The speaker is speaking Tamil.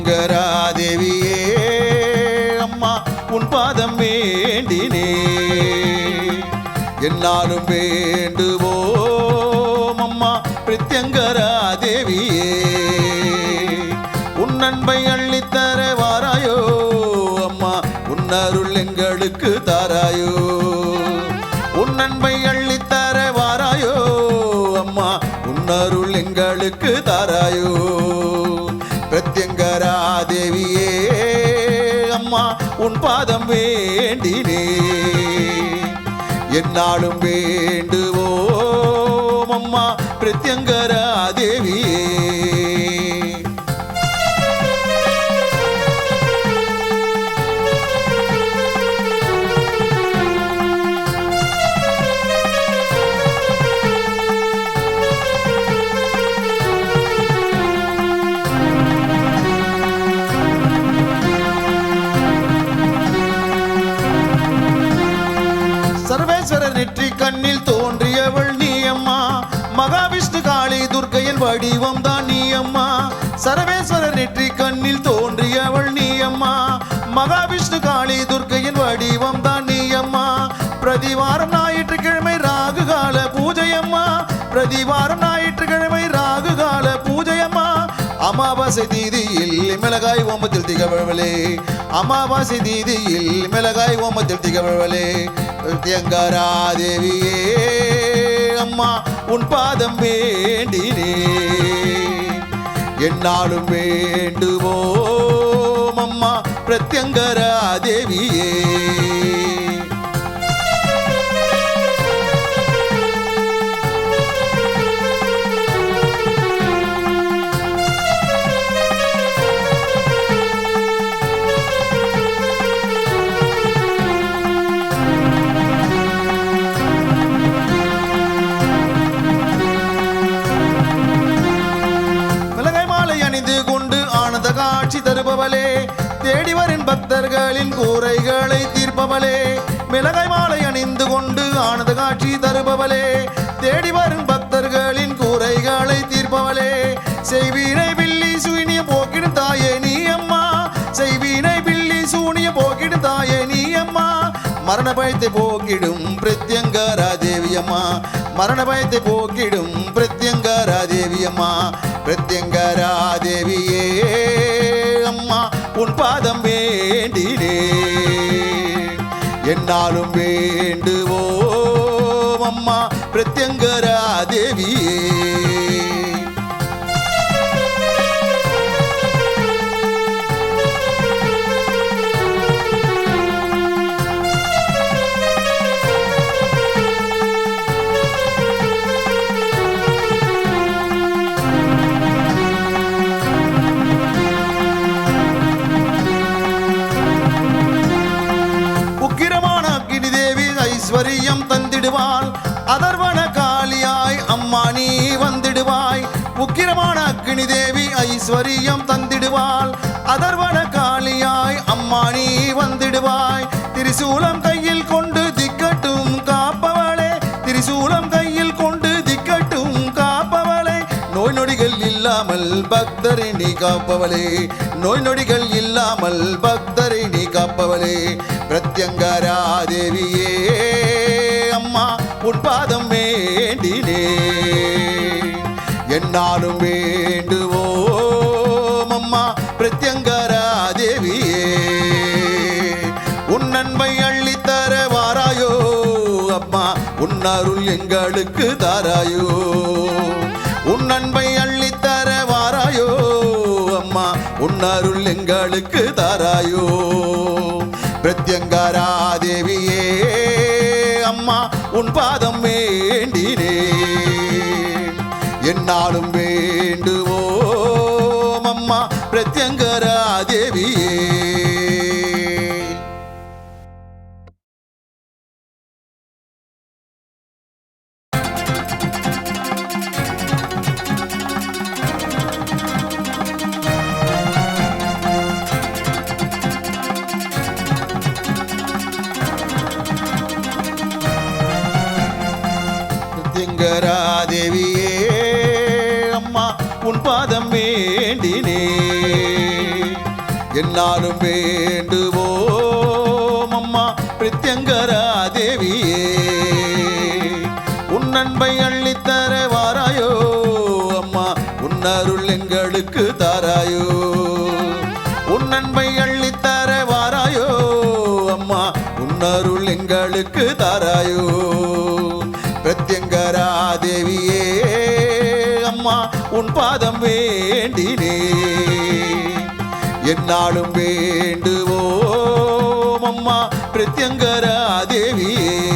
பிரத்யங்கராதேவியே அம்மா உன் பாதம் வேண்டினே என்னாலும் வேண்டுவோம் அம்மா பிரத்யங்கராதேவியே உன் அன்பை அள்ளித்தர வாராயோ அம்மா உன் அருள் எங்களுக்கு தாராயோ உன் அன்பை அள்ளித்தர வாராயோ அம்மா உன் அருள் எங்களுக்கு தாராயோ பிரத்யங்கராதேவியே அம்மா உன் பாதம் வேண்டினே என்னாலும் வேண்டுவோம் அம்மா பிரத்யங்கராதேவியே சர்வேஸ்வரர் நெற்றி கண்ணில் தோன்றியவள் நீ அம்மா மகாவிஷ்ணு காளி துர்க்கையின் வடிவம் தான் நீ அம்மா சர்வேஸ்வரர் நெற்றி கண்ணில் தோன்றியவள் நீ அம்மா மகாவிஷ்ணு காளி துர்க்கையின் வடிவம் தான் நீ அம்மா பிரதிவாரம் ஞாயிற்றுக்கிழமை ராகு கால பூஜை அம்மா பிரதிவாரம் ஞாயிற்றுக்கிழமை ராகு கால பூஜை அம்மா அமாவாசை தீதியில் மிளகாய் ஓமத்தில் திகழ்வளே அமாவாசை தீதியில் மிளகாய் ஓமத்தில் திகழ்வளே பிரத்யங்கராதேவியே அம்மா உன் பாதம் வேண்டினே என்னாலும் வேண்டுவோம் அம்மா பிரத்யங்கராதேவியே காட்சி தருபவளே தேடி வரும் பக்தர்களின் கூரைகளை தீர்ப்பவளே மிளகாய் மாலை அணிந்து கொண்டு ஆனந்த காட்சி தருபவளே தேடி வரும் பக்தர்களின் கூரைகளை தீர்ப்பவளே செய்வீனை பில்லி சூனிய போக்கிடும் தாயே நீ அம்மா செய்வீனை பில்லி சூனிய போக்கிடும் தாயே நீ அம்மா மரண பயத்தை போக்கிடும் பிரத்யங்கராதேவி அம்மா மரண பயத்தை போக்கிடும் பிரத்யங்கராதேவி அம்மா பிரத்யங்கராதேவியே அம்மா உன் பாதம் வேண்டினே என்னாலும் வேண்டுவோம் அம்மா பிரத்யங்கராதேவியே ஐஸ்வரியம் தந்திடுவாள் அதர்வன காளியாய் அம்மா நீ வந்திடுவாய் உக்கிரமான அக்னி தேவி ஐஸ்வரியம் தந்திடுவாள் அதர்வன காளியாய் அம்மா நீ வந்திடுவாய் திரிசூலம் கையில் கொண்டு திக்கட்டும் காப்பவளே திரிசூலம் கையில் கொண்டு திக்கட்டும் காப்பவளே நோய் நொடிகள் இல்லாமல் பக்தரை நீ காப்பவளே நோய் நொடிகள் இல்லாமல் பக்தரை நீ காப்பவளே பிரத்யங்கராதேவியே அம்மா உன் பாதம் வேண்டினே என்னாலும் வேண்டுவோம் அம்மா பிரத்யங்கராதேவியே உன் அன்பை அள்ளித்தர வாராயோ அம்மா உன் அருள் எங்களுக்கு தாராயோ உன் அன்பை அள்ளித்தர வாராயோ அம்மா உன் அருள் எங்களுக்கு தாராயோ பிரத்யங்கராதேவியே அம்மா உன் பாதம் வேண்டினே என்னாலும் வேண்டுவோம் அம்மா பிரத்யங்கராதேவியே பிரத்யங்கராதேவியே அம்மா உன் பாதம் வேண்டினே என்னாலும் வேண்டுவோம் அம்மா பிரத்யங்கரா தேவியே. உன் அன்பை அள்ளித்தர வாராயோ அம்மா, உன் அருள் எங்களுக்கு தாராயோ. உன் அன்பை அள்ளித்தர வாராயோ அம்மா, உன் அருள் எங்களுக்கு தாராயோ. பிரத்யங்கரா தேவியே அம்மா, உன் பாதம் வேண்டினே. என்னாலும் வேண்டுவோம் அம்மா பிரத்யங்கரா தேவியே.